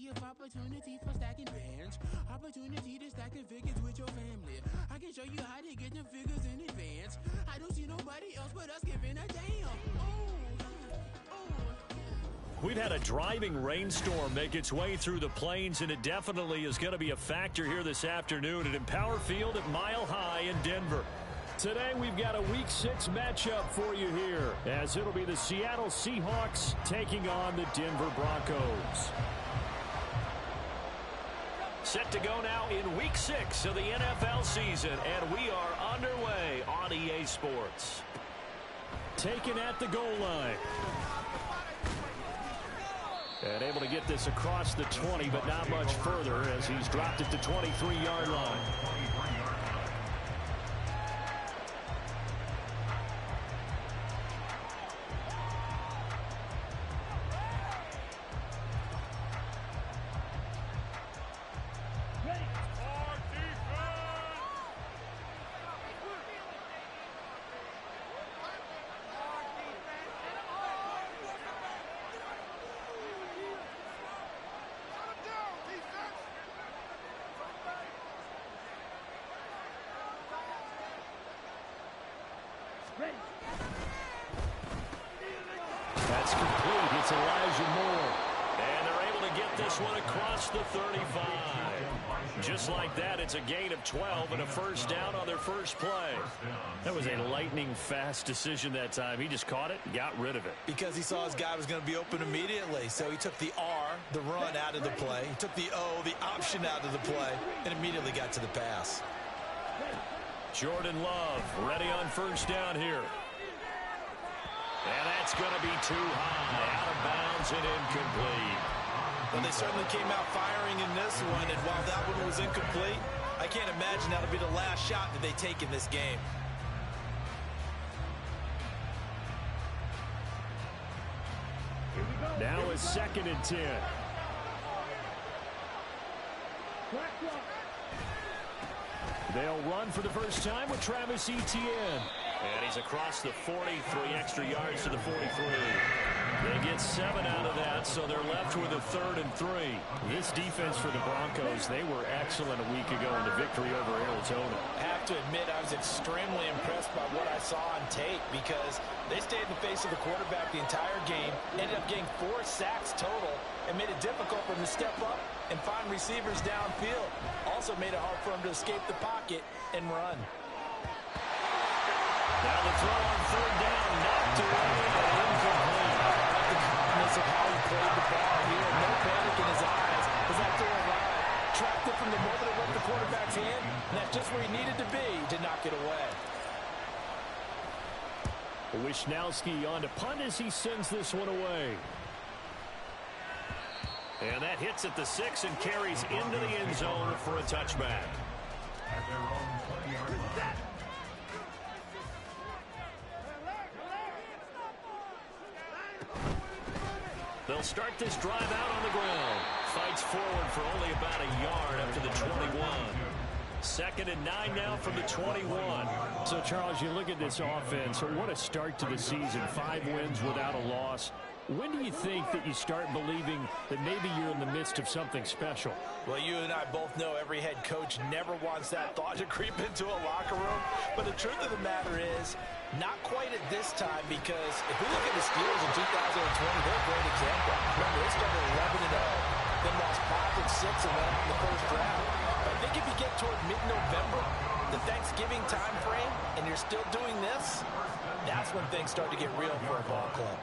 Plenty of opportunity for stacking bands. Opportunity to stack the figures with your family. I can show you how to get them figures in advance. I don't see nobody else but us giving a damn. We've had a driving rainstorm make its way through the plains, and it definitely is going to be a factor here this afternoon at Empower Field at Mile High in Denver. Today we've got a Week 6 matchup for you here, as it'll be the Seattle Seahawks taking on the Denver Broncos. Set to go now in Week 6 of the NFL season, and we are underway on EA Sports. Taken at the goal line. And able to get this across the 20, but not much further as he's dropped it to 23-yard line. That's complete. It's Elijah Moore. And they're able to get this one across the 35. Just like that, it's a gain of 12 and a first down on their first play. That was a lightning-fast decision that time. He just caught it and got rid of it. Because he saw his guy was going to be open immediately. So he took the R, the run, out of the play. He took the O, the option, out of the play, and immediately got to the pass. Jordan Love ready on first down here. And that's going to be too high, out of bounds and incomplete. Well, they certainly came out firing in this one, and while that one was incomplete, I can't imagine that'll be the last shot that they take in this game. Now it's 2nd and 10. They'll run for the first time with Travis Etienne. And he's across the 40, 3 extra yards to the 43. They get 7 out of that, so they're left with a 3rd and 3. This defense for the Broncos, they were excellent a week ago in the victory over Arizona. I have to admit, I was extremely impressed by what I saw on tape because they stayed in the face of the quarterback the entire game, ended up getting 4 sacks total, and made it difficult for him to step up and find receivers downfield. Also made it hard for him to escape the pocket and run. Now the throw on 3rd down, knocked away and incomplete. I like the calmness of how he played the ball here. No panic in his eyes as that throw arrived. Tracked it from the moment it left the quarterback's hand, and that's just where he needed to be to knock it away. Wishnowski on to punt as he sends this one away. And that hits at the 6 and carries into the end zone for a touchback. They'll start this drive out on the ground. Fights forward for only about a yard up to the 21. 2nd and 9 now from the 21. So, Charles, you look at this offense. What a start to the season. 5 wins without a loss. When do you think that you start believing that maybe you're in the midst of something special? Well, you and I both know every head coach never wants that thought to creep into a locker room. But the truth of the matter is, not quite at this time, because if we look at the Steelers in 2020, they're a great example. Remember, they started 11-0, then lost 5 and 6 and went out in the first round. But I think if you get toward mid-November, the Thanksgiving time frame, and you're still doing this, that's when things start to get real for a ball club.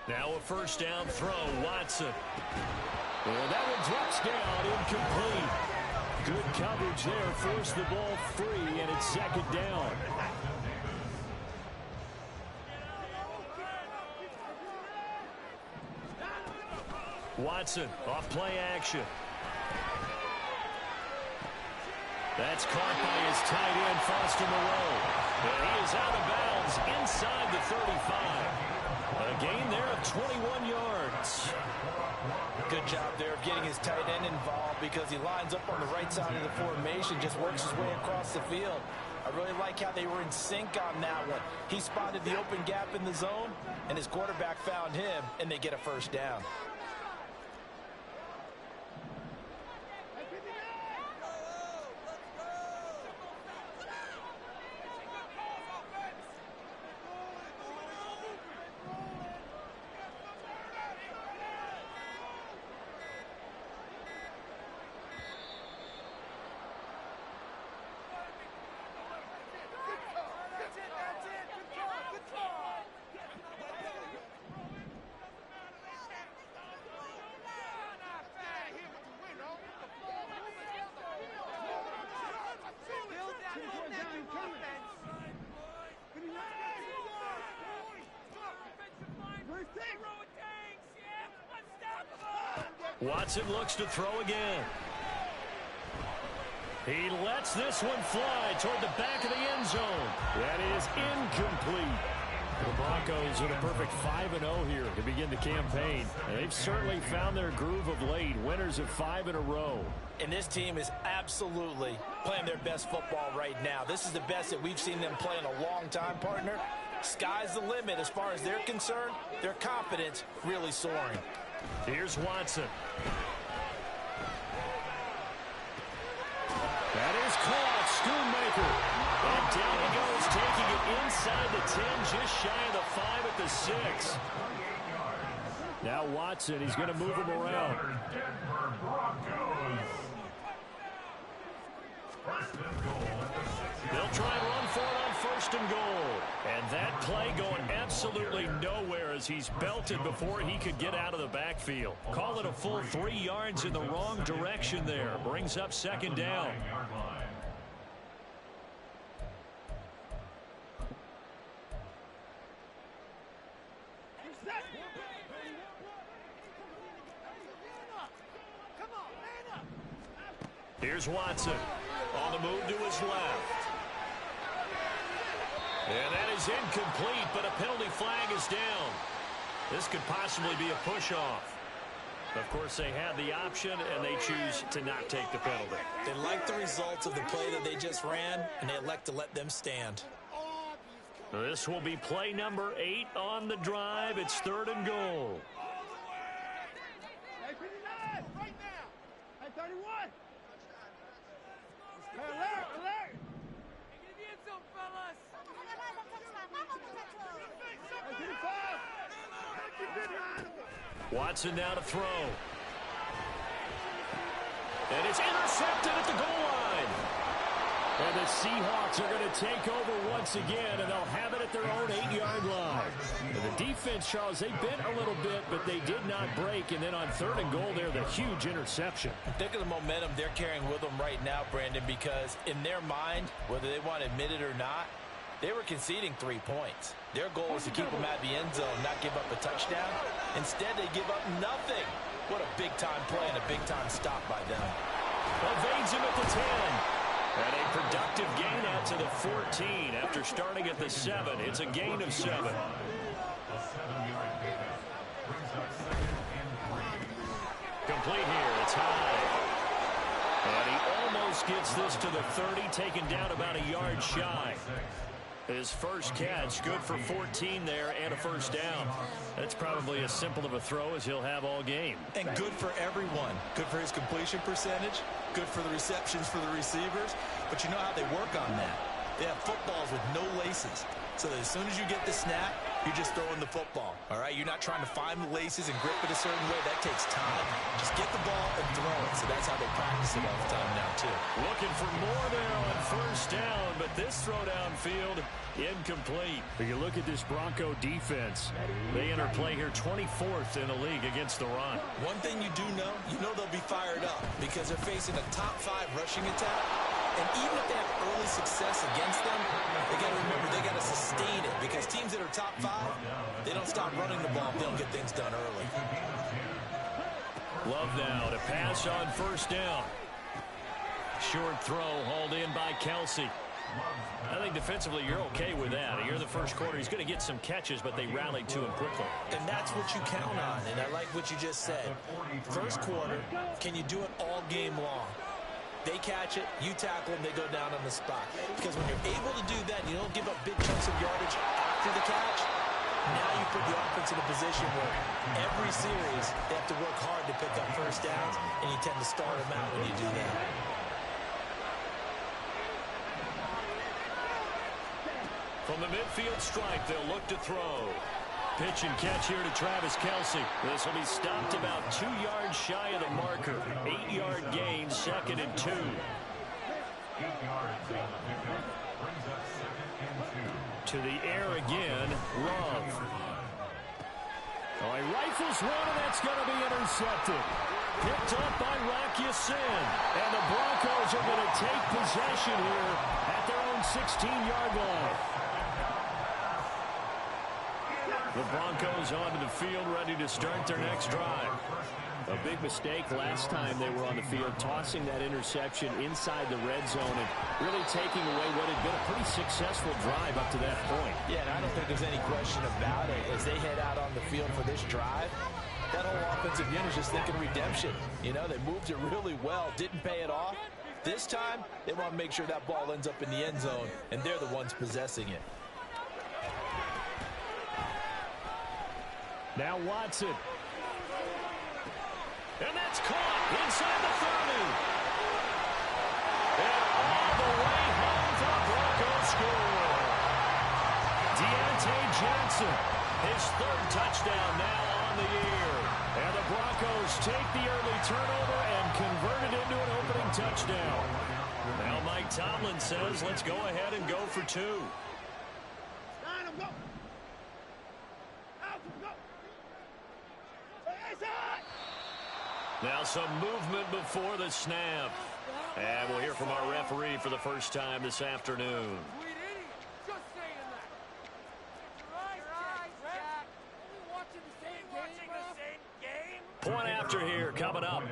Now a first down throw, Watson. And that one drops down, incomplete. Good coverage there, forced the ball free, and it's 2nd down. Watson off play action. That's caught by his tight end, Foster Moreau. And he is out of bounds inside the 35. A gain there of 21 yards. Good job there of getting his tight end involved because he lines up on the right side of the formation, just works his way across the field. I really like how they were in sync on that one. He spotted the open gap in the zone, and his quarterback found him, and they get a first down. Watson looks to throw again. He lets this one fly toward the back of the end zone. That is incomplete. The Broncos with a perfect 5-0 here to begin the campaign. And they've certainly found their groove of late, winners of 5 in a row. And this team is absolutely playing their best football right now. This is the best that we've seen them play in a long time, partner. Sky's the limit as far as they're concerned. Their confidence really soaring. Here's Watson. That is caught. Schoonmaker. And down he goes, taking it inside the 10, just shy of the 5 at the 6. Now Watson, he's going to move him around. They'll try and run for it on 1st and goal. And that play going absolutely nowhere as he's belted before he could get out of the backfield. Call it a full 3 yards in the wrong direction there. Brings up 2nd down. Here's Watson on the move to his left. And that is incomplete, but a penalty flag is down. This could possibly be a push-off. Of course, they have the option, and they choose to not take the penalty. They like the results of the play that they just ran, and they elect to let them stand. This will be play number 8 on the drive. It's 3rd and goal. Hey, 59, right now. Hey, 31. Hey, alert. Get the end zone, fellas. Watson now to throw. And it's intercepted at the goal line. And the Seahawks are going to take over once again, and they'll have it at their own 8-yard line. And the defense, Charles, they bit a little bit, but they did not break. And then on 3rd and goal there, the huge interception. Think of the momentum they're carrying with them right now, Brandon, because in their mind, whether they want to admit it or not, they were conceding 3 points. Their goal was to keep them at the end zone, not give up a touchdown. Instead, they give up nothing. What a big-time play and a big-time stop by them. Evades him at the 10. And a productive gain out to the 14 after starting at the 7. It's a gain of 7. Complete here. It's high. And he almost gets this to the 30, taken down about a yard shy. His first catch, good for 14 there and a first down. That's probably as simple of a throw as he'll have all game. And good for everyone. Good for his completion percentage. Good for the receptions for the receivers. But you know how they work on that. They have footballs with no laces. So that as soon as you get the snap, you're just throwing the football. All right? You're not trying to find the laces and grip it a certain way. That takes time. Just get the ball and throw it. So that's how they practice it all the time now, too. Looking for more there on first down, but this throw downfield, incomplete. If you look at this Bronco defense, they enter play here 24th in the league against the run. One thing you do know, they'll be fired up because they're facing a top 5 rushing attack. And even if they have early success against them, they got to remember they got to sustain it because teams that are top 5, they don't stop running the ball if they don't get things done early. Love now to pass on first down. Short throw hauled in by Kelsey. I think defensively you're okay with that. Here in the first quarter, he's going to get some catches, but they rallied to him quickly. And that's what you count on, and I like what you just said. First quarter, can you do it all game long? They catch it, you tackle them, they go down on the spot. Because when you're able to do that, you don't give up big chunks of yardage after the catch. Now you put the offense in a position where every series they have to work hard to pick up first downs, and you tend to start them out when you do that. From the midfield stripe, they'll look to throw. Pitch and catch here to Travis Kelce. This will be stopped about 2 yards shy of the marker. 8-yard gain, 2nd and 2. 8 yards on the pickup. Brings up 2nd and 2. To the air again, Love. Oh, he rifles one, and that's going to be intercepted. Picked up by Rocky Sin. And the Broncos are going to take possession here at their own 16-yard line. The Broncos onto the field, ready to start their next drive. A big mistake last time they were on the field, tossing that interception inside the red zone and really taking away what had been a pretty successful drive up to that point. Yeah, and I don't think there's any question about it. As they head out on the field for this drive, that whole offensive unit is just thinking redemption. You know, they moved it really well, didn't pay it off. This time, they want to make sure that ball ends up in the end zone, and they're the ones possessing it. Now Watson. And that's caught inside the 30. And all the way home for the Broncos score. Deontay Johnson, his 3rd touchdown now on the year. And the Broncos take the early turnover and convert it into an opening touchdown. Now Mike Tomlin says, let's go ahead and go for 2. Now some movement before the snap. And we'll hear from our referee for the first time this afternoon. Point after here coming up.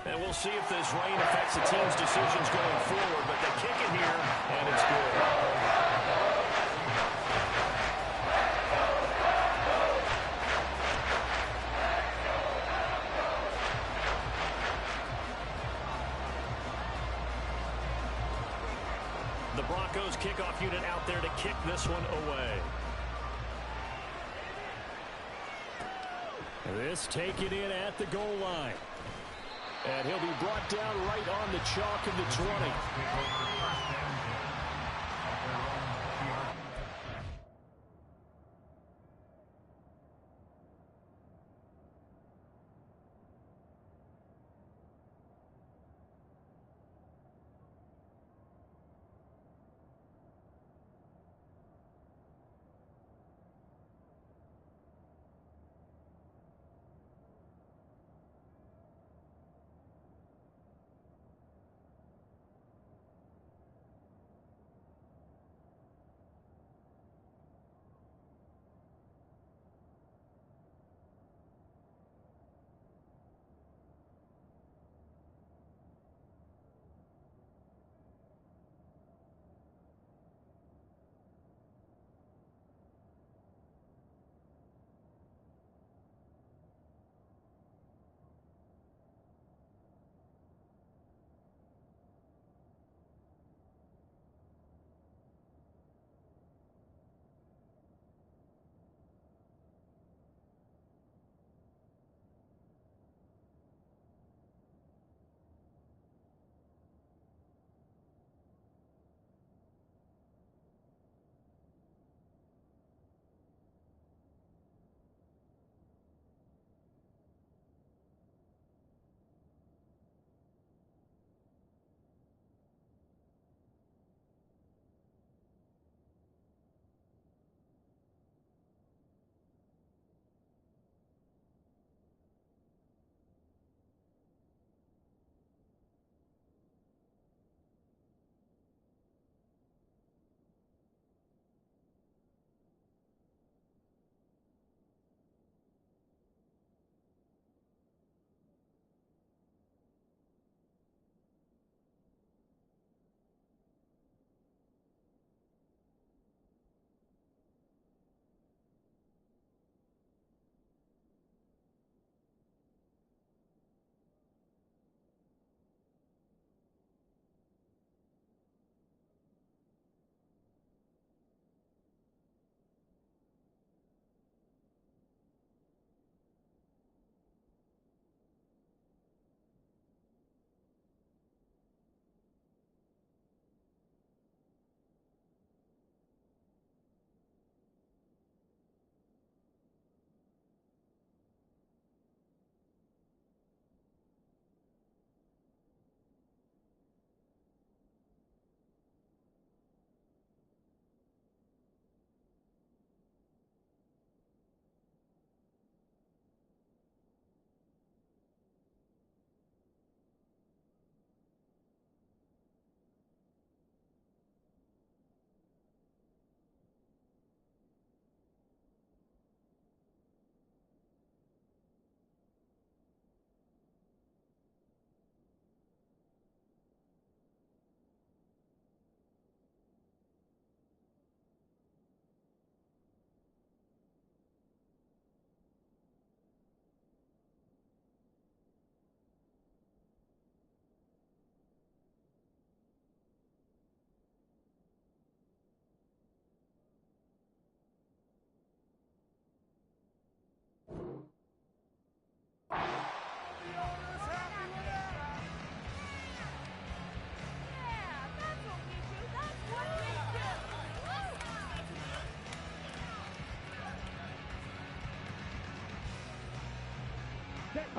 And we'll see if this rain affects the team's decisions going forward, but they kick it here, and it's good. The Broncos kickoff unit out there to kick this one away. This taken in at the goal line. And he'll be brought down right on the chalk of the 20.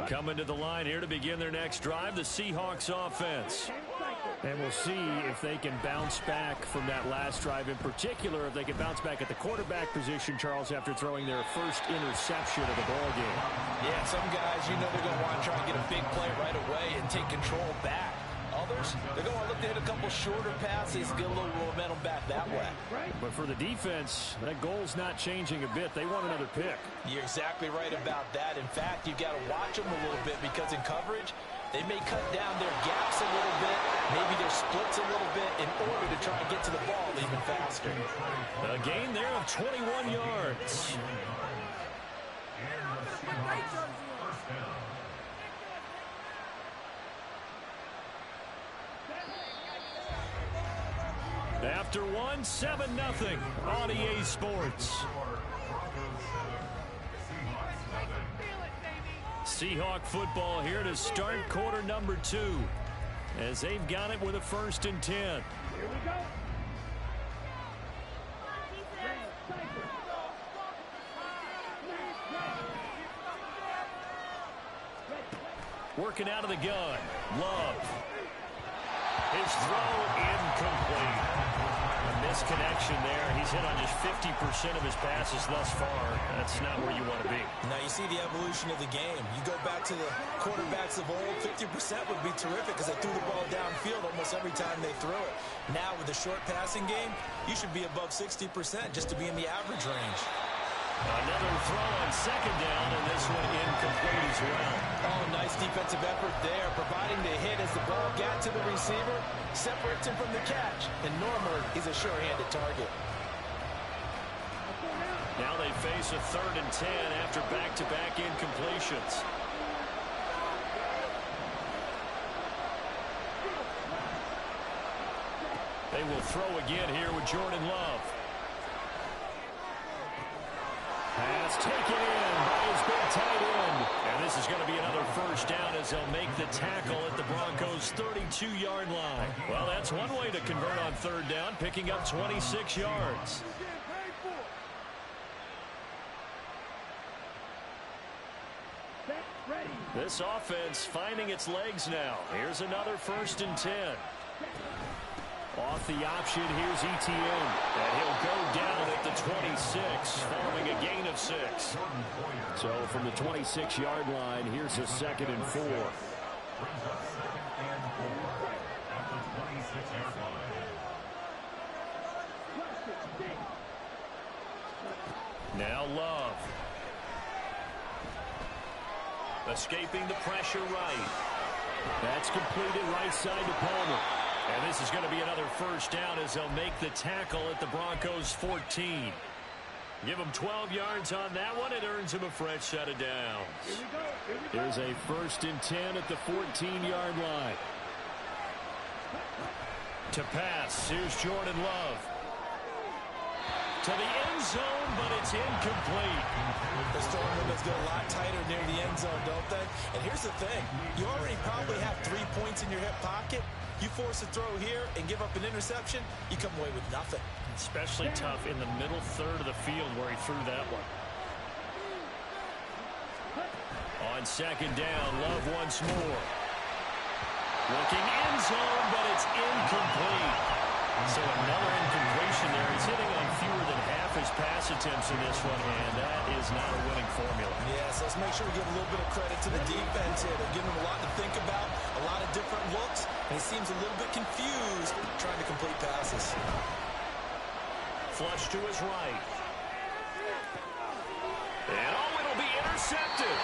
Coming to the line here to begin their next drive, the Seahawks offense. And we'll see if they can bounce back from that last drive, in particular, if they can bounce back at the quarterback position, Charles, after throwing their first interception of the ball game. Yeah, some guys, you know they're going to want to try and get a big play right away and take control back. Others, they're going to look to hit a couple shorter passes, get a little momentum back that way. But for the defense, that goal's not changing a bit. They want another pick. You're exactly right about that. In fact, you've got to watch them a little bit because in coverage, they may cut down their gaps a little bit, maybe their splits a little bit in order to try and get to the ball even faster. A gain there of 21 yards. After one, 7-0 on EA Sports. Seahawk football here to start quarter number 2 as they've got it with a 1st and 10. Here we go. Working out of the gun. Love. His throw incomplete. A misconnection there. He's hit on just 50% of his passes thus far. That's not where you want to be. Now you see the evolution of the game. You go back to the quarterbacks of old, 50% would be terrific because they threw the ball downfield almost every time they threw it. Now with the short passing game, you should be above 60% just to be in the average range. Another throw on 2nd down, and this one incomplete as well. Oh, nice defensive effort there, providing the hit as the ball got to the receiver, separates him from the catch, and normally he's a sure-handed target. Now they face a 3rd and 10 after back-to-back incompletions. They will throw again here with Jordan Love. Pass taken in by his big tight end. And this is going to be another 1st down as they'll make the tackle at the Broncos' 32-yard line. Well, that's one way to convert on 3rd down, picking up 26 yards. This offense finding its legs now. Here's another 1st and 10. Off the option, here's ETN. And he'll go down at the 26, following a gain of 6. So from the 26-yard line, here's a 2nd and 4. Now Love. Escaping the pressure right. That's completed right side to Palmer. And this is going to be another 1st down as they'll make the tackle at the Broncos' 14. Give him 12 yards on that one. It earns him a fresh set of downs. Here's a 1st and 10 at the 14-yard line. To pass, here's Jordan Love. To the end zone, but it's incomplete. The storm windows get a lot tighter near the end zone, don't they? And here's the thing. You already probably have 3 points in your hip pocket. You force a throw here and give up an interception, you come away with nothing. Especially tough in the middle 3rd of the field where he threw that one. On 2nd down, Love once more. Looking end zone, but it's incomplete. So another incompletion there. He's hitting on fewer than half his pass attempts in this one, and that is not a winning formula. Yes, let's make sure we give a little bit of credit to the defense here. They're giving him a lot to think about, a lot of different looks, and he seems a little bit confused trying to complete passes. Flush to his right. And it'll be intercepted.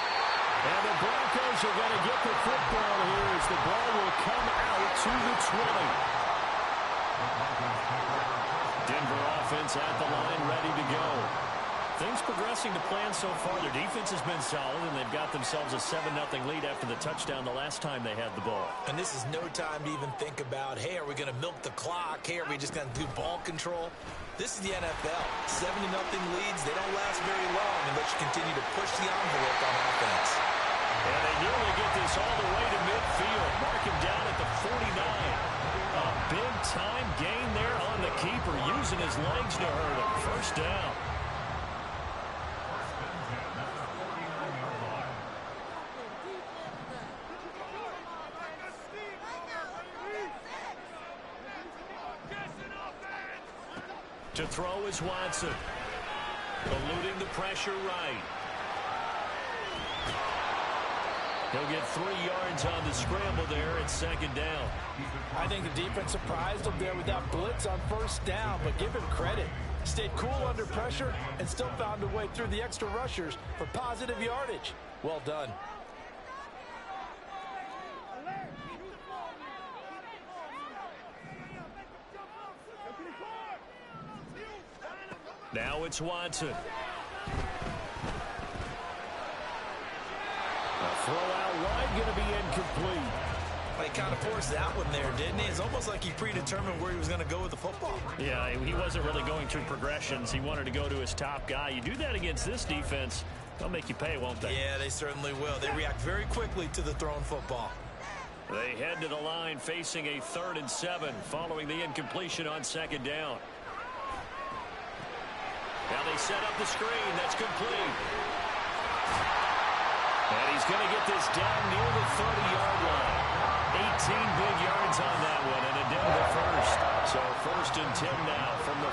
And the Broncos are going to get the football here as the ball will come out to the 20. Denver offense at the line, ready to go. Things progressing to plan so far. Their defense has been solid, and they've got themselves a 7-0 lead after the touchdown the last time they had the ball. And this is no time to even think about, hey, are we going to milk the clock? Hey, are we just going to do ball control? This is the NFL. 7-0 leads, they don't last very long unless you continue to push the envelope on offense. And they nearly get this all the way to midfield. Mark him down at the 49. A big-time gain there on the keeper, using his legs to hurt him. 1st down. To throw is Watson. Eluding the pressure right. He'll get 3 yards on the scramble there at second down. I think the defense surprised him there with that blitz on first down, but give him credit. Stayed cool under pressure and still found a way through the extra rushers for positive yardage. Well done. Now it's Watson. A throw out wide, going to be incomplete. He kind of forced that one there, didn't he? It's almost like he predetermined where he was going to go with the football. Yeah, he wasn't really going through progressions. He wanted to go to his top guy. You do that against this defense, they'll make you pay, won't they? Yeah, they certainly will. They react very quickly to the thrown football. They head to the line facing a 3rd and 7 following the incompletion on second down. Now they set up the screen. That's complete. And he's going to get this down near the 30-yard line. 18 big yards on that one and a Denver first. So 1st and 10 now from the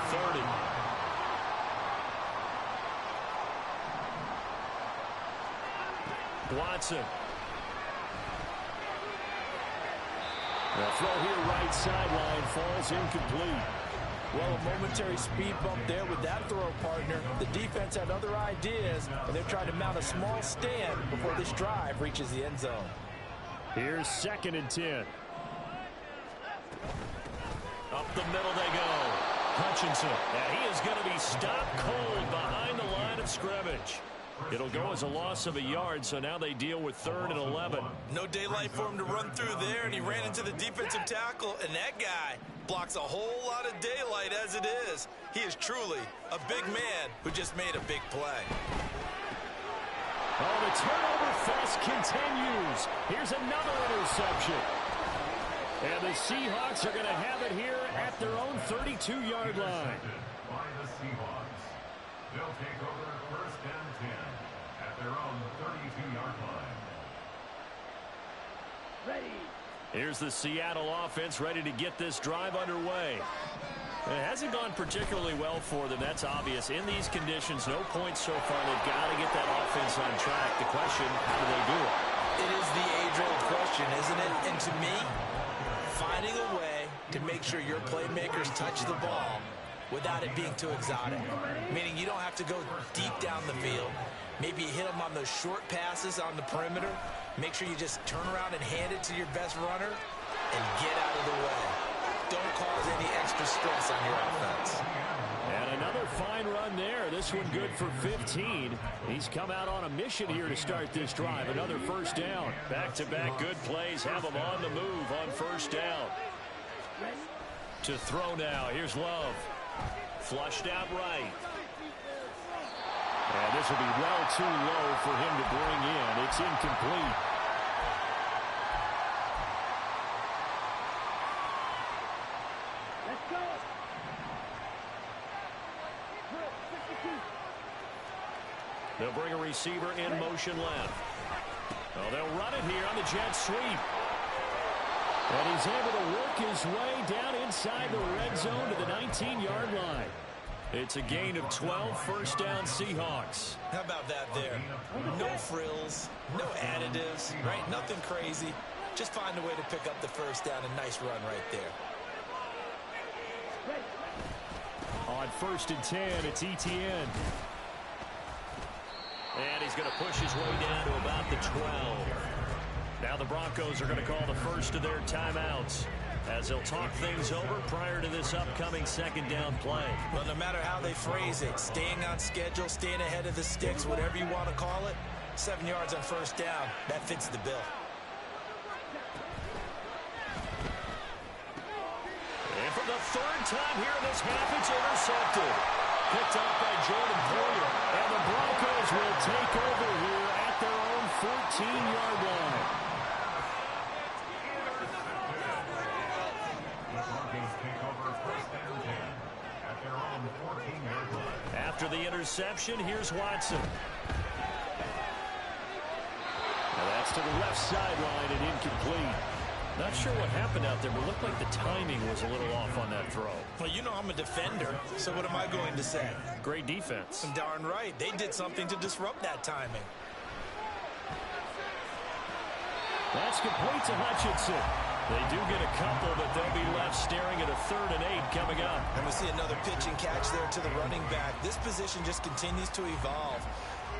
30. Watson. The throw here right sideline falls incomplete. Well, a momentary speed bump there with that throw partner. The defense had other ideas, and they're trying to mount a small stand before this drive reaches the end zone. Here's 2nd and 10. Up the middle they go. Hutchinson. Now he is going to be stopped cold behind the line of scrimmage. It'll go as a loss of a yard, so now they deal with 3rd and 11. No daylight for him to run through there, and he ran into the defensive tackle, and that guy blocks a whole lot of daylight as it is. He is truly a big man who just made a big play. Oh, the turnover fest continues. Here's another interception. And the Seahawks are going to have it here at their own 32-yard line. By the Seahawks. They'll take over 1st and 10 at their own 32-yard line. Ready. Here's the Seattle offense ready to get this drive underway. It hasn't gone particularly well for them, that's obvious. In these conditions, no points so far. They've got to get that offense on track. The question, how do they do it? It is the age-old question, isn't it? And to me, finding a way to make sure your playmakers touch the ball without it being too exotic. Meaning you don't have to go deep down the field. Maybe you hit them on those short passes on the perimeter. Make sure you just turn around and hand it to your best runner and get out of the way. Don't cause any extra stress on your offense. And another fine run there. This one good for 15. He's come out on a mission here to start this drive. Another 1st down. Back-to-back good plays have him on the move on 1st down. To throw now. Here's Love. Flushed out right. And this will be well too low for him to bring in. It's incomplete. Let's go. They'll bring a receiver in motion left. Well, they'll run it here on the jet sweep. And he's able to work his way down inside the red zone to the 19-yard line. It's a gain of 12, 1st down Seahawks. How about that there? No frills, no additives, right? Nothing crazy. Just find a way to pick up the 1st down. A nice run right there. On 1st and 10, it's Etienne. And he's going to push his way down to about the 12. Now the Broncos are going to call the first of their timeouts as they'll talk things over prior to this upcoming 2nd down play. Well, no matter how they phrase it, staying on schedule, staying ahead of the sticks, whatever you want to call it, 7 yards on 1st down, that fits the bill. And for the 3rd time here in this half, it's intercepted. Picked off by Jordan Poyer. And the Broncos will take over here at their own 14-yard line. The Broncos take over 1st and 10 at their own 14-yard line. After the interception, here's Watson. Now that's to the left sideline and incomplete. Not sure what happened out there, but it looked like the timing was a little off on that throw. Well, you know I'm a defender, so what am I going to say? Great defense. Darn right. They did something to disrupt that timing. That's complete to Hutchinson. They do get a couple, but they'll be left staring at a 3rd and 8 coming up. And we see another pitch and catch there to the running back. This position just continues to evolve.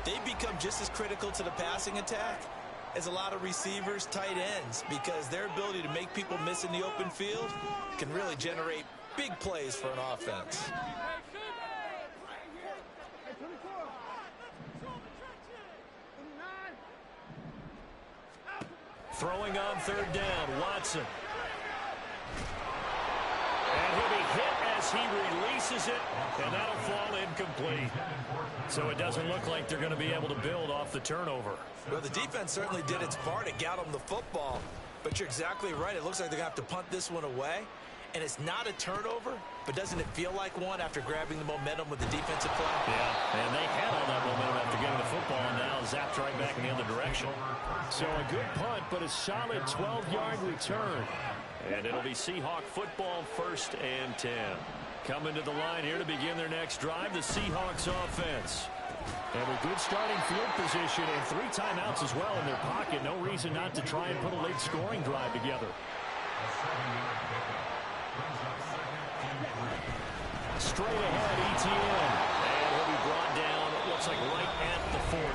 They become just as critical to the passing attack as a lot of receivers, tight ends, because their ability to make people miss in the open field can really generate big plays for an offense. Throwing on 3rd down, Watson. And he'll be hit as he releases it, and that'll fall incomplete. So it doesn't look like they're going to be able to build off the turnover. Well, the defense certainly did its part to get them the football, but you're exactly right. It looks like they're going to have to punt this one away, and it's not a turnover, but doesn't it feel like one after grabbing the momentum with the defensive play? Yeah, and they had all that momentum after getting the football, and now zapped right back in the other direction. So a good punt, but a solid 12-yard return. And it'll be Seahawk football, 1st and 10. Coming to the line here to begin their next drive, the Seahawks offense. And a good starting field position and 3 timeouts as well in their pocket. No reason not to try and put a late scoring drive together. Straight ahead, ETN. And he'll be brought down, looks like right at the 40.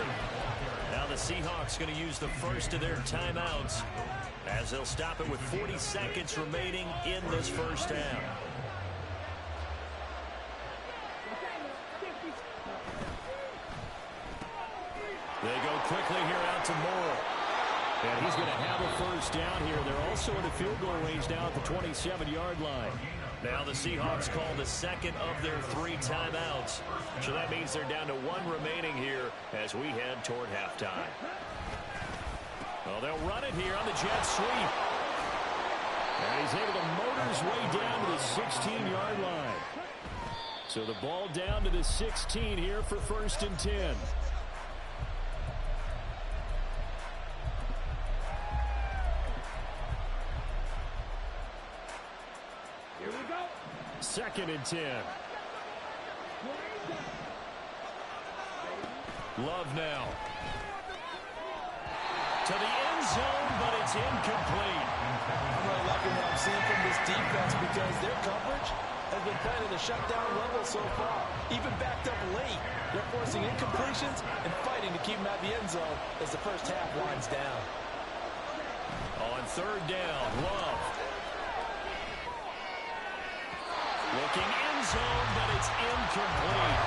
Now the Seahawks going to use the first of their timeouts as they'll stop it with 40 seconds remaining in this first half. They go quickly here out to Moore. And he's going to have a first down here. They're also in the field goal range now at the 27-yard line. Now the Seahawks call the second of their 3 timeouts. So that means they're down to 1 remaining here as we head toward halftime. Well, they'll run it here on the jet sweep. And he's able to motor his way down to the 16-yard line. So the ball down to the 16 here for 1st and 10. Here we go. 2nd and 10. Love now. To the end zone, but it's incomplete. I'm really liking what I'm seeing from this defense because their coverage has been kind of the shutdown level so far. Even backed up late, they're forcing incompletions and fighting to keep them at the end zone as the first half winds down. On 3rd down, Love. Looking end zone, but it's incomplete.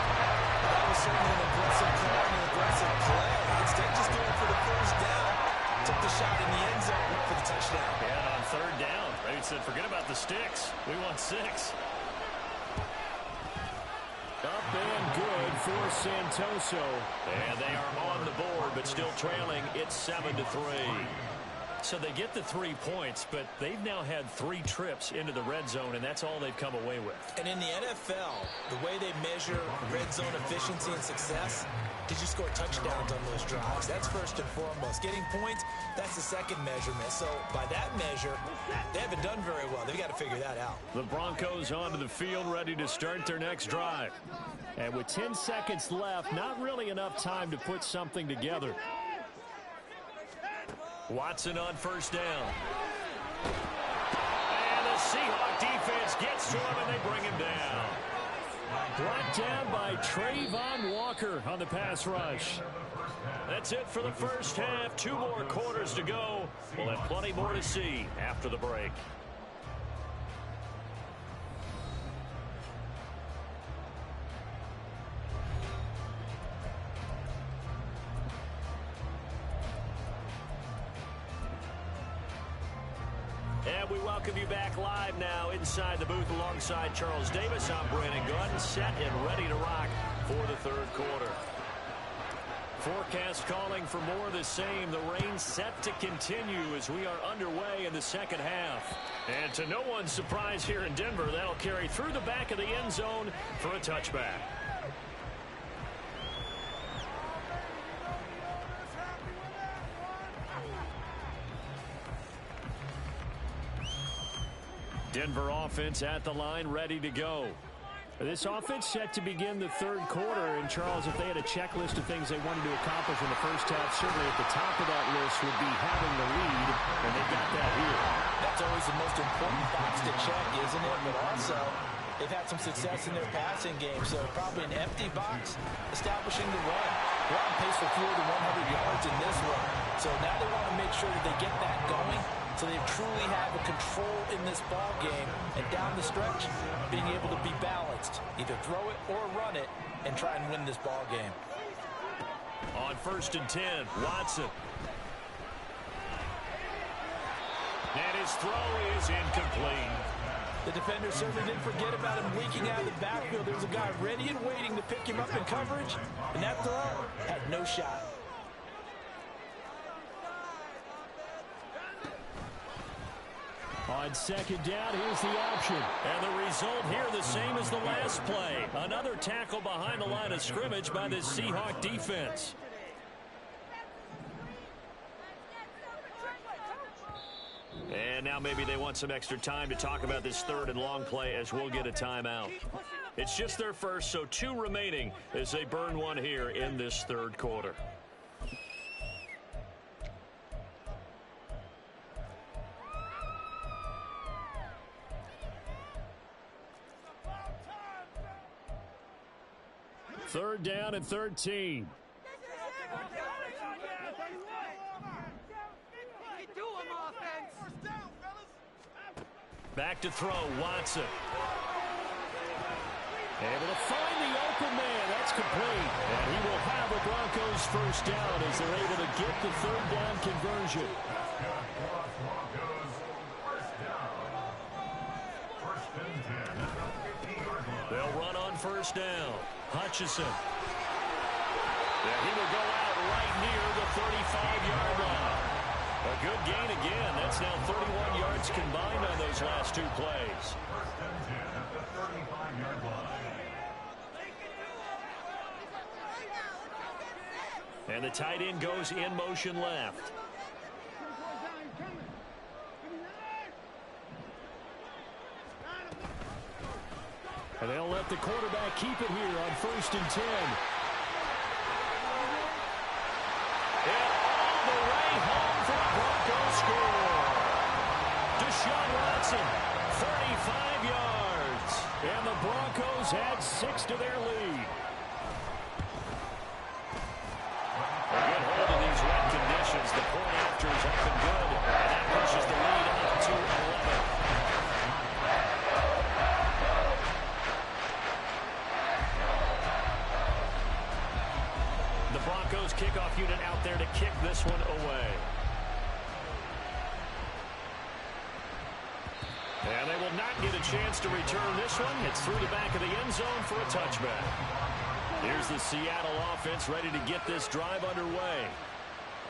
That was certainly an aggressive call and an aggressive play. Instead of just going for the first down, took the shot in the end zone, went for the touchdown. And on 3rd down, they said, forget about the sticks. We want 6. Up and good for Santoso. And they are on the board, but still trailing. It's 7-3. So they get the 3 points, but they've now had 3 trips into the red zone, and that's all they've come away with. And in the NFL, the way they measure red zone efficiency and success, did you score touchdowns on those drives? That's first and foremost. Getting points, that's the second measurement. So by that measure, they haven't done very well. They've got to figure that out. The Broncos onto the field, ready to start their next drive. And with 10 seconds left, not really enough time to put something together. Watson on 1st down. And the Seahawk defense gets to him, and they bring him down. Brought down by Trayvon Walker on the pass rush. That's it for the first half. 2 more quarters to go. We'll have plenty more to see after the break. And we welcome you back live now inside the booth alongside Charles Davis. I'm Brandon Gunn, set and ready to rock for the 3rd quarter. Forecast calling for more of the same. The rain set to continue as we are underway in the 2nd half. And to no one's surprise here in Denver, that'll carry through the back of the end zone for a touchback. Denver offense at the line, ready to go. This offense set to begin the third quarter. And, Charles, if they had a checklist of things they wanted to accomplish in the first half, certainly at the top of that list would be having the lead, and they got that here. That's always the most important box to check, isn't it? But also, they've had some success in their passing game, so probably an empty box establishing the run. They're on pace for fewer than 100 yards in this one. So now they want to make sure that they get that going so they truly have a control in this ball game. And down the stretch, being able to be balanced. Either throw it or run it and try and win this ball game. On 1st and 10, Watson. And his throw is incomplete. The defender certainly didn't forget about him leaking out of the backfield. There was a guy ready and waiting to pick him up in coverage, and that throw had no shot. On 2nd down, here's the option. And the result here the same as the last play. Another tackle behind the line of scrimmage by this Seahawk defense. And now maybe they want some extra time to talk about this 3rd and long play as we'll get a timeout. It's just their first, so 2 remaining as they burn one here in this 3rd quarter. Third down and 13. Back to throw, Watson. Able to find the open man. That's complete. And he will have a Broncos first down as they're able to get the 3rd down conversion. They'll run on 1st down. Hutchison. And he will go out right near the 35-yard line. A good gain again. That's now 31 yards combined on those last 2 plays. 1st and 10 at the 35-yard line. And the tight end goes in motion left. And they'll let the quarterback keep it here on 1st and 10. And all the way home for the Broncos score. Deshaun Watson, 35 yards. And the Broncos add 6 to their lead. A good hold in these wet conditions. The point after is up and good. And that pushes the lead up to 11. The Broncos kickoff unit out there to kick this one away. And they will not get a chance to return this one. It's through the back of the end zone for a touchback. Here's the Seattle offense ready to get this drive underway.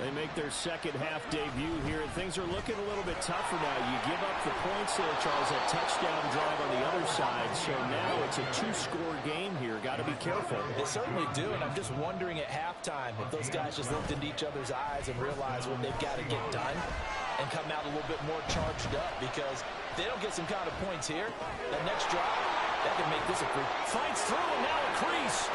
They make their second half debut here, and things are looking a little bit tougher now. You give up the points there, Charles, that touchdown drive on the other side. So now it's a 2-score game here. Got to be careful. They certainly do, and I'm just wondering at halftime if those guys just looked into each other's eyes and realized what they've got to get done and come out a little bit more charged up, because if they don't get some kind of points here, the next drive, that can make this a free. Fights through, and now a crease.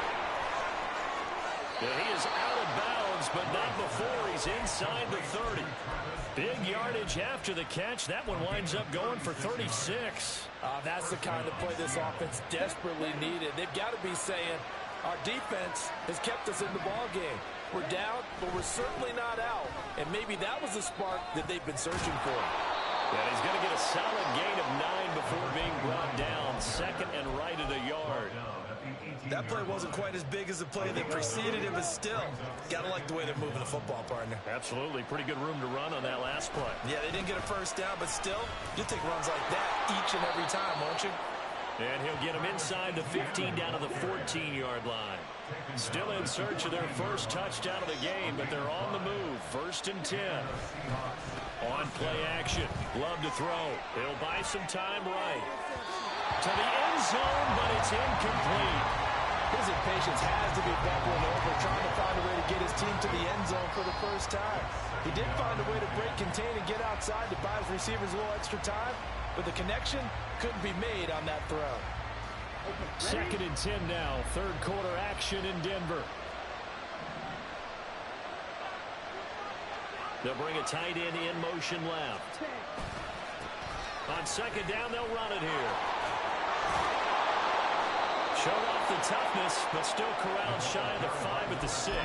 Yeah, he is out of bounds, but not before he's inside the 30. Big yardage after the catch. That one winds up going for 36. That's the kind of play this offense desperately needed. They've got to be saying, our defense has kept us in the ball game. We're down, but we're certainly not out. And maybe that was the spark that they've been searching for. Yeah, he's going to get a solid gain of 9 before being brought down. Second and right at a yard. That play wasn't quite as big as the play that preceded it, but still, got to like the way they're moving the football, partner. Absolutely. Pretty good room to run on that last play. Yeah, they didn't get a first down, but still, you'll take runs like that each and every time, won't you? And he'll get them inside the 15 down to the 14-yard line. Still in search of their first touchdown of the game, but they're on the move. 1st and 10. On play action. Love to throw. He'll buy some time right. To the end zone, but it's incomplete. His impatience has to be bubbling over, trying to find a way to get his team to the end zone for the first time. He did find a way to break, contain, and get outside to buy his receivers a little extra time, but the connection couldn't be made on that throw. 2nd and 10 now. Third quarter action in Denver. They'll bring a tight end in motion left. On 2nd down, they'll run it here. Showed off the toughness, but still corralled shy of the 5 at the 6.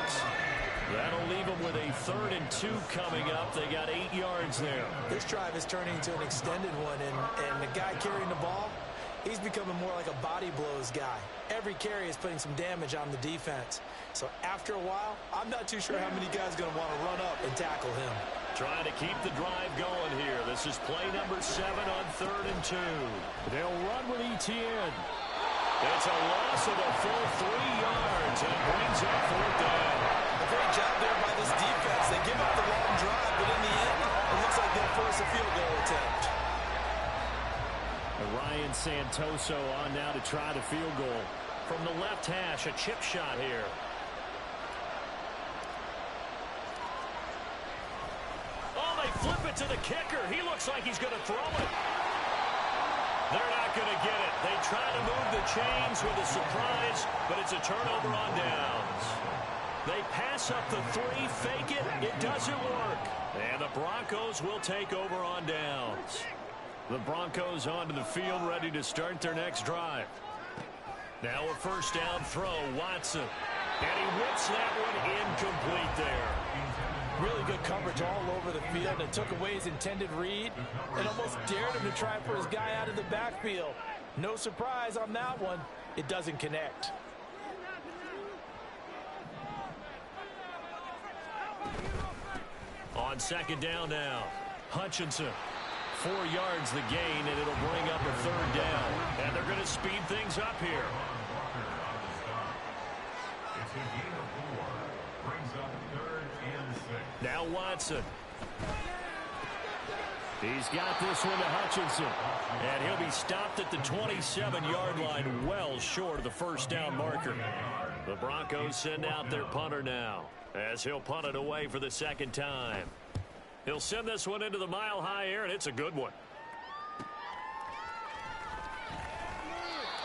That'll leave them with a 3rd and 2 coming up. They got 8 yards there. This drive is turning into an extended one, and the guy carrying the ball, he's becoming more like a body blows guy. Every carry is putting some damage on the defense. So after a while, I'm not too sure how many guys are going to want to run up and tackle him. Trying to keep the drive going here. This is play number 7 on 3rd and 2. They'll run with Etienne. It's a loss of a full 3 yards, and it brings up 4th down. A great job there by this defense. They give up the long drive, but in the end, it looks like they'll force a field goal attempt. Ryan Santoso on now to try the field goal. From the left hash, a chip shot here. Oh, they flip it to the kicker. He looks like he's going to throw it. They're not going to get it. They try to move the chains with a surprise, but it's a turnover on downs. They pass up the 3, fake it. It doesn't work. And the Broncos will take over on downs. The Broncos onto the field, ready to start their next drive. Now a 1st down throw, Watson. And he whips that one incomplete there. Really good coverage all over the field and took away his intended read and almost dared him to try for his guy out of the backfield. No surprise on that one. It doesn't connect. On 2nd down now, Hutchinson. 4 yards the gain, and it'll bring up a 3rd down. And they're going to speed things up here. It's a gain of 4. Brings up 3rd and 6. Now Watson. He's got this one to Hutchinson. And he'll be stopped at the 27-yard line, well short of the 1st down marker. The Broncos send out their punter now, as he'll punt it away for the 2nd time. He'll send this one into the mile-high air, and it's a good one.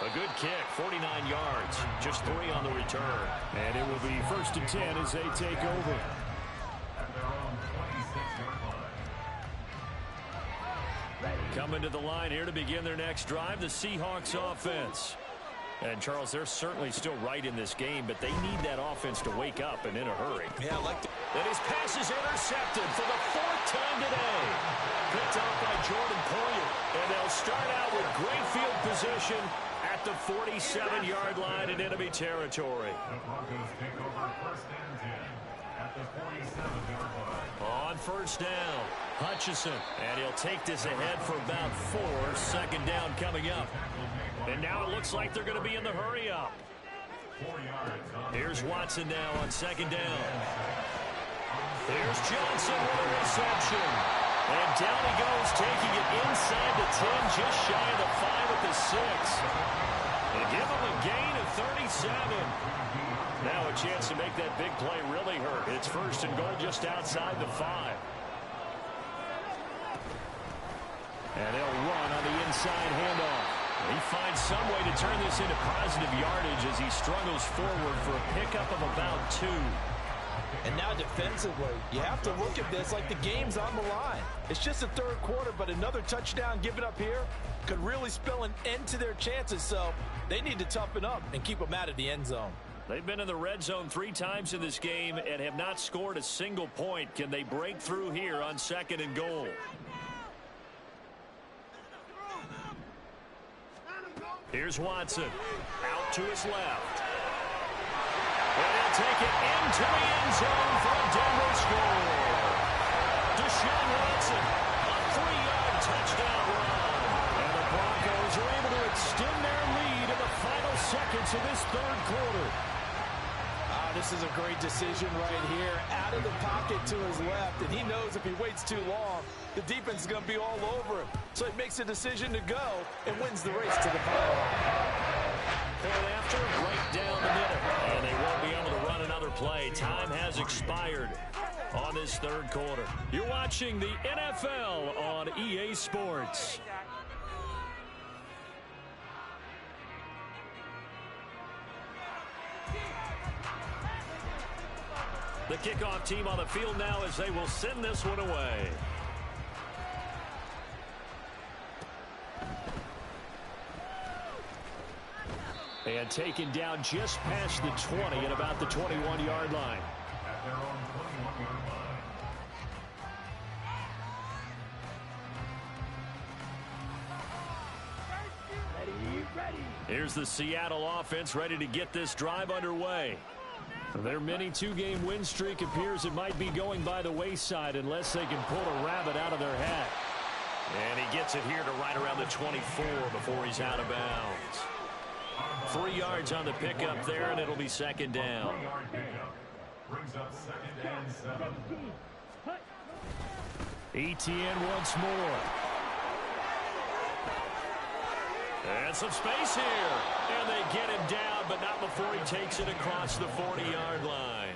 A good kick, 49 yards, just 3 on the return. And it will be 1st and 10 as they take over. At their own 26-yard line. Coming to the line here to begin their next drive, the Seahawks offense. And, Charles, they're certainly still right in this game, but they need that offense to wake up and in a hurry. Yeah, I like that. And his pass is intercepted for the 4th time today. Picked off by Jordan Poyer. And they'll start out with great field position at the 47-yard line in enemy territory. The Broncos take over 1st and 10 at the 47-yard line. On 1st down, Hutchinson. And he'll take this ahead for about 4. 2nd down coming up. And now it looks like they're going to be in the hurry up. 4 yards. Here's Watson now on 2nd down. Here's Johnson with a reception. And down he goes, taking it inside the 10, just shy of the 5 at the 6. They give him a gain of 37. Now a chance to make that big play really hurt. It's 1st and goal just outside the 5. And they'll run on the inside handoff. He finds some way to turn this into positive yardage as he struggles forward for a pickup of about 2. And now defensively, you have to look at this like the game's on the line. It's just the 3rd quarter, but another touchdown given up here could really spell an end to their chances, so they need to toughen up and keep them out of the end zone. They've been in the red zone 3 times in this game and have not scored a single point. Can they break through here on 2nd and goal? Here's Watson, out to his left. And he'll take it into the end zone for a Denver score. Deshaun Watson, a 3-yard touchdown run. And the Broncos are able to extend their lead in the final seconds of this 3rd quarter. This is a great decision right here. Out of the pocket to his left, and he knows if he waits too long, the defense is going to be all over him. So he makes a decision to go and wins the race to the pylon. And after, right down the middle. And they won't be able to run another play. Time has expired on this 3rd quarter. You're watching the NFL on EA Sports. The kickoff team on the field now as they will send this one away. And taken down just past the 20 at about the 21-yard line. At their own 21-yard line. Here's the Seattle offense ready to get this drive underway. Their mini two-game win streak appears it might be going by the wayside unless they can pull a rabbit out of their hat. And he gets it here to right around the 24 before he's out of bounds. 3 yards on the pickup there, and it'll be second down. 3-yard pickup brings up second and 7. ETN once more. And some space here. And they get him down, but not before he takes it across the 40-yard line.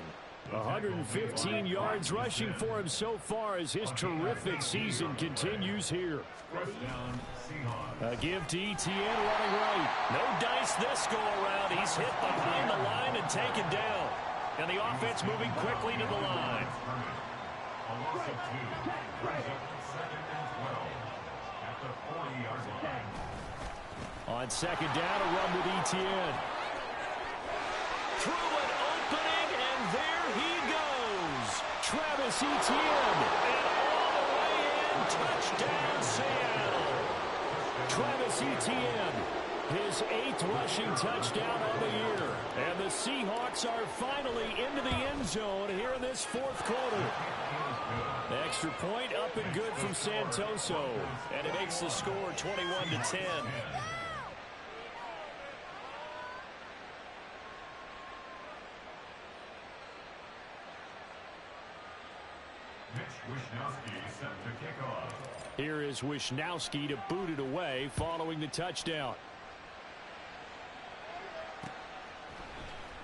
115 yards rushing for him so far as his terrific season continues here. First down, Seahawks. A give to ETN running right. No dice this go-around. He's hit behind the line and taken down. And the offense moving quickly to the line. A loss of 2 brings up second and 12 at the 40-yard line. On second down, a run with ETN. Through an opening, and there he goes. Travis Etienne. And all the way in, touchdown Seattle. Travis Etienne, his 8th rushing touchdown of the year. And the Seahawks are finally into the end zone here in this 4th quarter. Extra point up and good from Santoso. And it makes the score 21-10. Set to kick off. Here is Wishnowski to boot it away following the touchdown.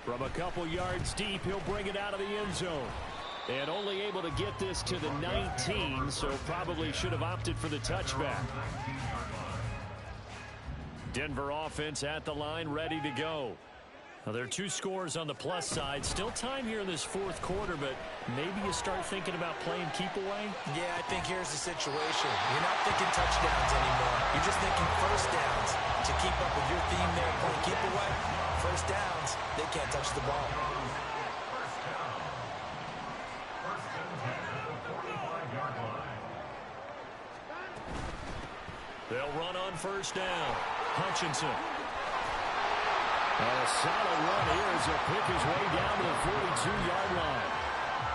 From a couple yards deep, he'll bring it out of the end zone. And only able to get this to the 19, so probably should have opted for the touchback. Denver offense at the line, ready to go. Now, there are 2 scores on the plus side. Still time here in this 4th quarter, but maybe you start thinking about playing keep away? Yeah, I think here's the situation. You're not thinking touchdowns anymore. You're just thinking first downs. To keep up with your theme there, playing keep away, first downs, they can't touch the ball. First down. First and 10 at the 45-yard line. They'll run on first down. Hutchinson. A solid run here as he'll pick his way down to the 42-yard line.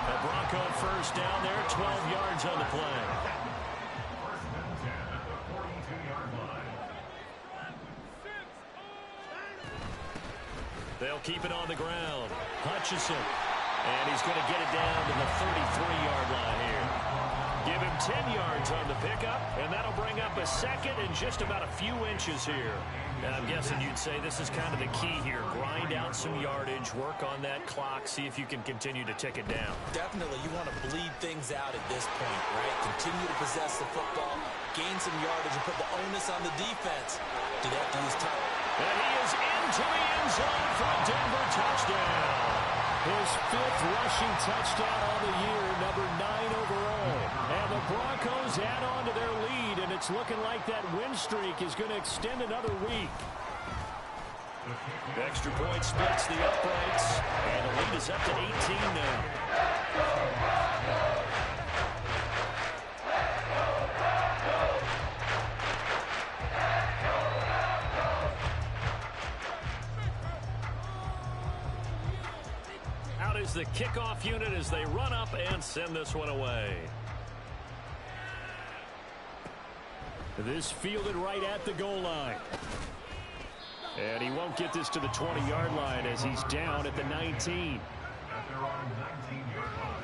The Bronco first down there, 12 yards on the play. First and 10 at the 42-yard line. They'll keep it on the ground. Hutchinson. And he's going to get it down to the 33-yard line here. Give him 10 yards on the pickup, and that'll bring up a second and just about a few inches here. And I'm guessing you'd say this is kind of the key here. Grind out some yardage, work on that clock, see if you can continue to tick it down. Definitely, you want to bleed things out at this point, right? Continue to possess the football, gain some yardage, and put the onus on the defense. Do they have to use time? And he is into the end zone for a Denver touchdown. His 5th rushing touchdown of the year, number 9 overall. And the Broncos add on to their lead, and it's looking like that win streak is going to extend another week. The extra point splits the uprights, and the lead is up to 18 now. Out is the kickoff unit as they run up and send this one away. This fielded right at the goal line. And he won't get this to the 20-yard line as he's down at the 19. At their own 19-yard line.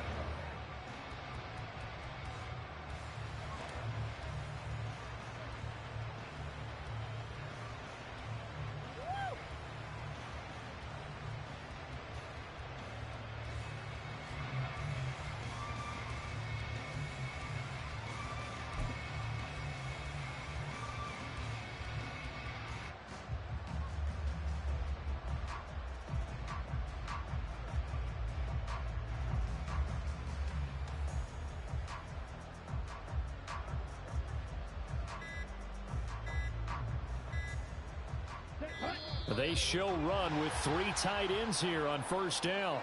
They show run with 3 tight ends here on first down.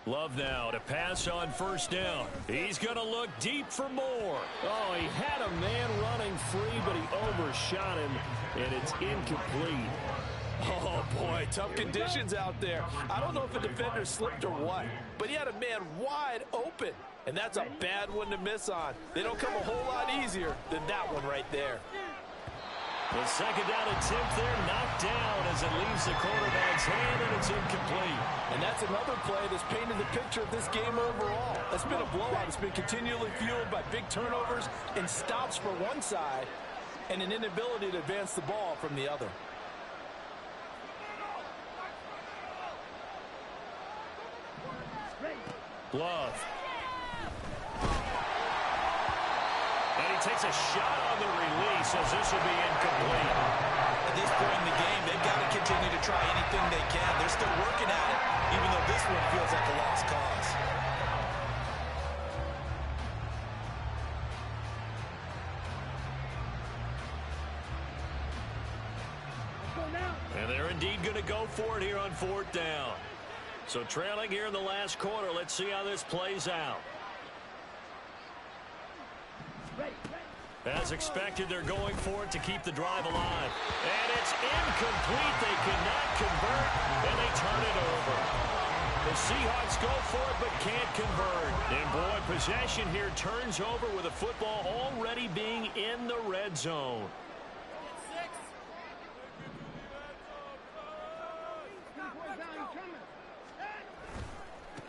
Love now to pass on first down. He's going to look deep for more. Oh, he had a man running free, but he overshot him, and it's incomplete. Oh, boy, tough conditions out there. I don't know if a defender slipped or what, but he had a man wide open, and that's a bad one to miss on. They don't come a whole lot easier than that one right there. The second down attempt there knocked down as it leaves the quarterback's hand, and it's incomplete. And that's another play that's painted the picture of this game overall. It's been a blowout. It's been continually fueled by big turnovers and stops for one side and an inability to advance the ball from the other. Love. And he takes a shot on the release as this will be incomplete. At this point in the game, they've got to continue to try anything they can. They're still working at it, even though this one feels like a lost cause. And they're indeed going to go for it here on fourth down. So trailing here in the last quarter, let's see how this plays out. As expected, they're going for it to keep the drive alive. And it's incomplete. They cannot convert, and they turn it over. The Seahawks go for it but can't convert. And, boy, possession here turns over with the football already being in the red zone.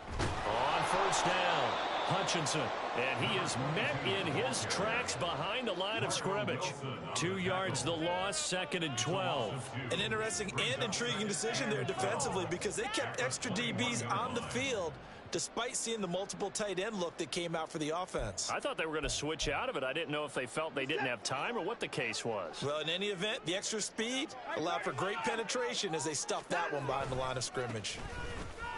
On first down, Hutchinson. And he is met in his tracks behind the line of scrimmage. 2 yards the loss, 2nd and 12. An interesting and intriguing decision there defensively because they kept extra DBs on the field despite seeing the multiple tight end look that came out for the offense. I thought they were going to switch out of it. I didn't know if they felt they didn't have time or what the case was. Well, in any event, the extra speed allowed for great penetration as they stuffed that one behind the line of scrimmage.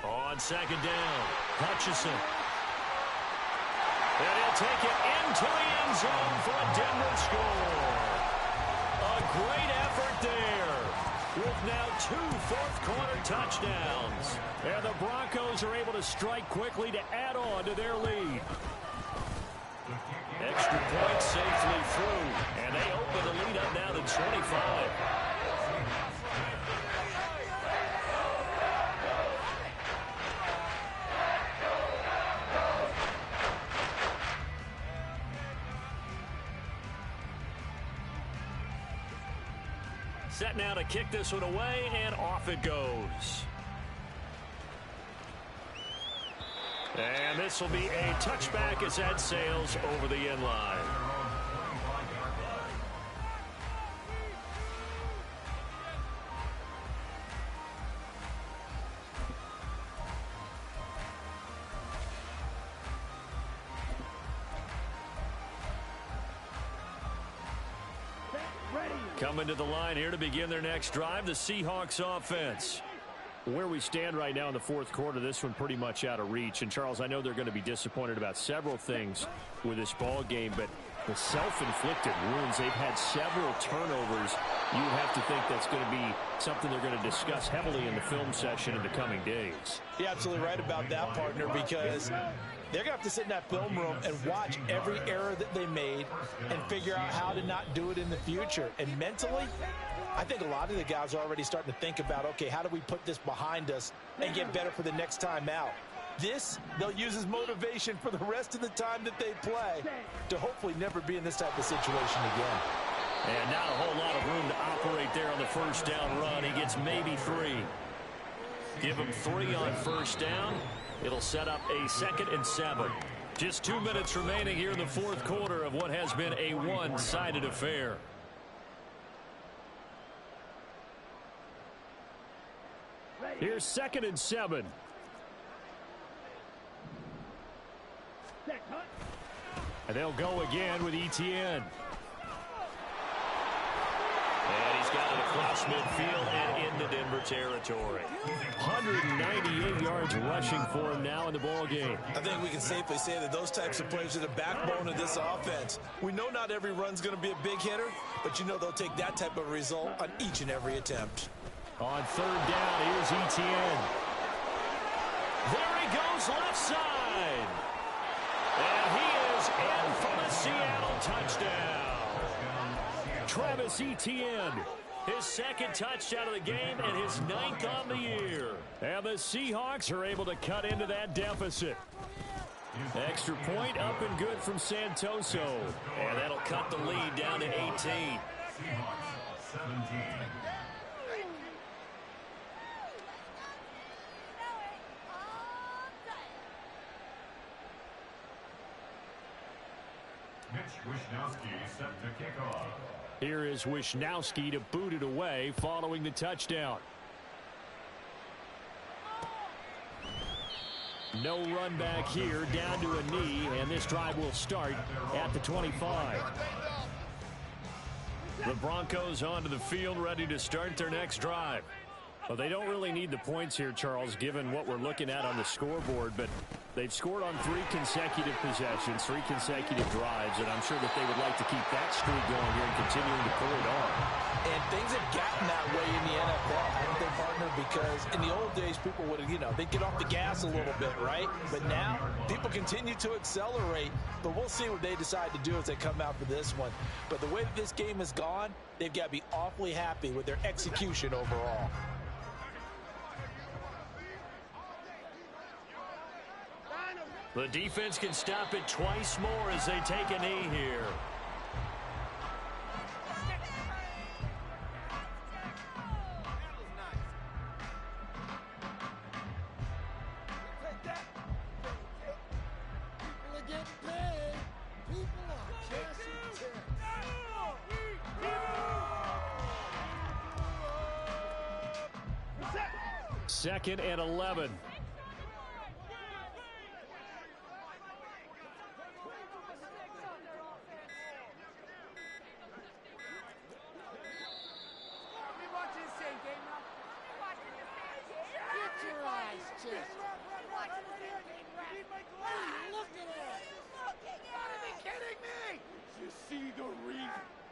On second down, Hutchinson. And he'll take it into the end zone for a Denver score. A great effort there with now 2 fourth-quarter touchdowns. And the Broncos are able to strike quickly to add on to their lead. Extra point safely through. And they open the lead up now to 25. Set now to kick this one away, and off it goes. And this will be a touchback as that sails over the end line. Coming to the line here to begin their next drive, the Seahawks offense. Where we stand right now in the fourth quarter, this one pretty much out of reach. And, Charles, I know they're going to be disappointed about several things with this ball game, but the self-inflicted wounds, they've had several turnovers. You have to think that's going to be something they're going to discuss heavily in the film session in the coming days. You're absolutely right about that, partner, because they're going to have to sit in that film room and watch every error that they made and figure out how to not do it in the future. And mentally, I think a lot of the guys are already starting to think about, okay, how do we put this behind us and get better for the next time out? This, they'll use as motivation for the rest of the time that they play to hopefully never be in this type of situation again. And not a whole lot of room to operate there on the first down run. He gets maybe 3. Give him 3 on first down. It'll set up a 2nd and 7. Just 2 minutes remaining here in the fourth quarter of what has been a one-sided affair. Here's 2nd and 7. And they'll go again with Etienne. And he's got it across midfield and into Denver territory. 198 yards rushing for him now in the ballgame. I think we can safely say that those types of plays are the backbone of this offense. We know not every run's going to be a big hitter, but you know they'll take that type of result on each and every attempt. On third down, here's Etienne. There he goes left side. And he is in for the Seattle touchdown. Travis Etienne, his second touchdown of the game and his 9th on the year. And the Seahawks are able to cut into that deficit. Extra point up and good from Santoso. And that'll cut the lead down to 18. Seahawks 17. Mitch Wishnowsky set to kick off. Here is Wishnowsky to boot it away following the touchdown. No run back here, down to a knee, and this drive will start at the 25. The Broncos onto the field, ready to start their next drive. Well, they don't really need the points here, Charles, given what we're looking at on the scoreboard, but they've scored on 3 consecutive possessions, 3 consecutive drives, and I'm sure that they would like to keep that streak going here and continuing to pull it on. And things have gotten that way in the NFL, haven't they, partner? Because in the old days, people would, they'd get off the gas a little bit, right? But now, people continue to accelerate, but we'll see what they decide to do as they come out for this one. But the way that this game has gone, they've got to be awfully happy with their execution overall. The defense can stop it twice more as they take a knee here. Second and 11.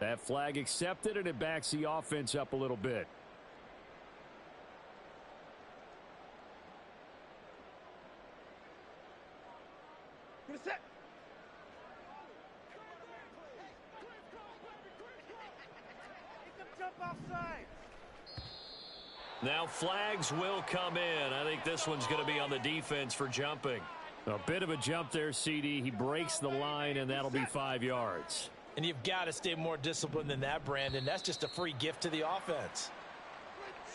That flag accepted, and it backs the offense up a little bit. Now flags will come in. I think this one's going to be on the defense for jumping. A bit of a jump there, CD. He breaks the line, and that'll be 5 yards. And you've got to stay more disciplined than that, Brandon. That's just a free gift to the offense.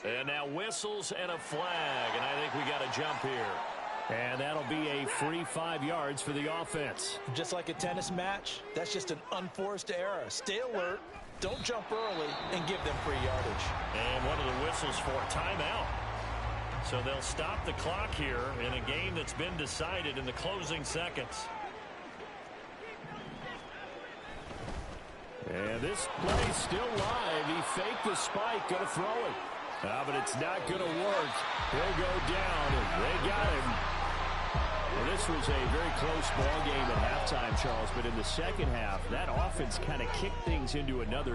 And now whistles and a flag, and I think we got a jump here. And that'll be a free 5 yards for the offense. Just like a tennis match, that's just an unforced error. Stay alert, don't jump early, and give them free yardage. And one of the whistles for a timeout. So they'll stop the clock here in a game that's been decided in the closing seconds. And this play's still live. He faked the spike, going to throw it. But it's not going to work. He'll go down, and they got him. Well, this was a very close ball game at halftime, Charles, but in the second half, that offense kind of kicked things into another